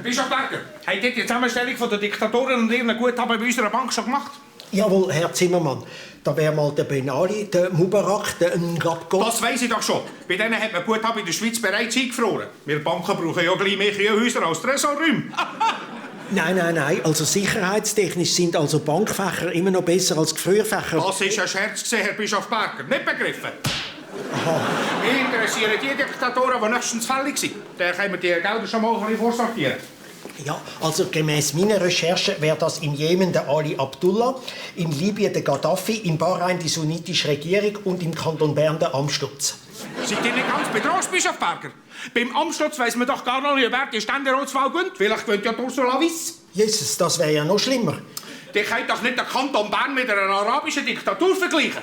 Bischof Berger, habt ihr die Zusammenstellung von den Diktatoren und ihren Guthaben bei unserer Bank schon gemacht? Jawohl, Herr Zimmermann. Da wäre mal der Ben Ali, der Mubarak, der Ngabgo. Das weiss ich doch schon. Bei denen hat man Guthaben in der Schweiz bereits eingefroren. Wir Banken brauchen ja gleich mehr Kühlhäuser als Tresorräume. Nein. Also sicherheitstechnisch sind also Bankfächer immer noch besser als Gefrierfächer. Das war ein Scherz, Herr Bischof Berger. Nicht begriffen? Aha. Mich interessieren die Diktatoren, die nächstens fällig sind. Dann können wir die Gelder schon mal ein bisschen vorsortieren. Ja, also gemäss meiner Recherche wäre das im Jemen der Ali Abdullah, in Libyen der Gaddafi, in Bahrain die sunnitische Regierung und im Kanton Bern der Amtsschutz. Seid ihr nicht ganz bedroht, Bischof Berger? Beim Amtsschutz weiss man doch gar noch nicht, wer die Ständeratswahl gewinnt. Vielleicht gewinnt ja Ursula Wyss. Jesus, das wäre ja noch schlimmer. Die könnt doch nicht den Kanton Bern mit einer arabischen Diktatur vergleichen.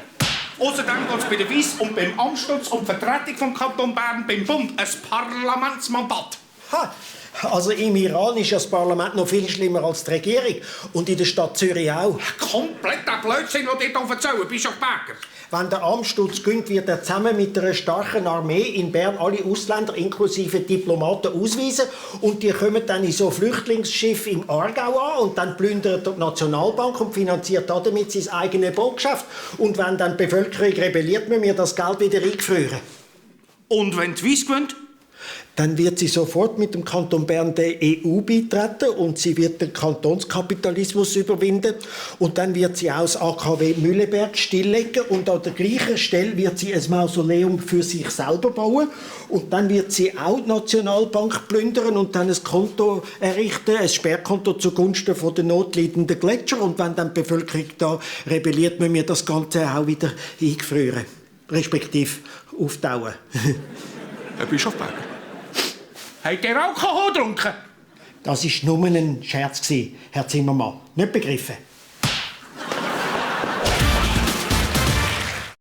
Außerdem geht es bei der Wyss und beim Amtsschutz um die Vertretung vom Kanton Bern beim Bund ein Parlamentsmandat. Ha. Also im Iran ist ja das Parlament noch viel schlimmer als die Regierung. Und in der Stadt Zürich auch. Kompletter Blödsinn, den ihr hier erzählt, Bischof Berger. Wenn der Amtsschutz gönnt, wird er zusammen mit einer starken Armee in Bern alle Ausländer inklusive Diplomaten ausweisen. Und die kommen dann in so Flüchtlingsschiff im Aargau an und dann plündert die Nationalbank und finanziert damit sein eigenes Baugeschäft. Und wenn dann die Bevölkerung rebelliert, müssen wir das Geld wieder eingefrieren. Und wenn die Wyss gewinnt? Dann wird sie sofort mit dem Kanton Bern der EU beitreten und sie wird den Kantonskapitalismus überwinden. Und dann wird sie auch das AKW Mühleberg stilllegen und an der gleichen Stelle wird sie ein Mausoleum für sich selber bauen. Und dann wird sie auch die Nationalbank plündern und dann ein Konto errichten, ein Sperrkonto zugunsten der notleidenden Gletscher. Und wenn dann die Bevölkerung da rebelliert, müssen wir das Ganze auch wieder eingefrieren, respektive auftauen. Herr Bischof Berger. Habt ihr Alkohol getrunken? Das war nur ein Scherz, Herr Zimmermann. Nicht begriffen.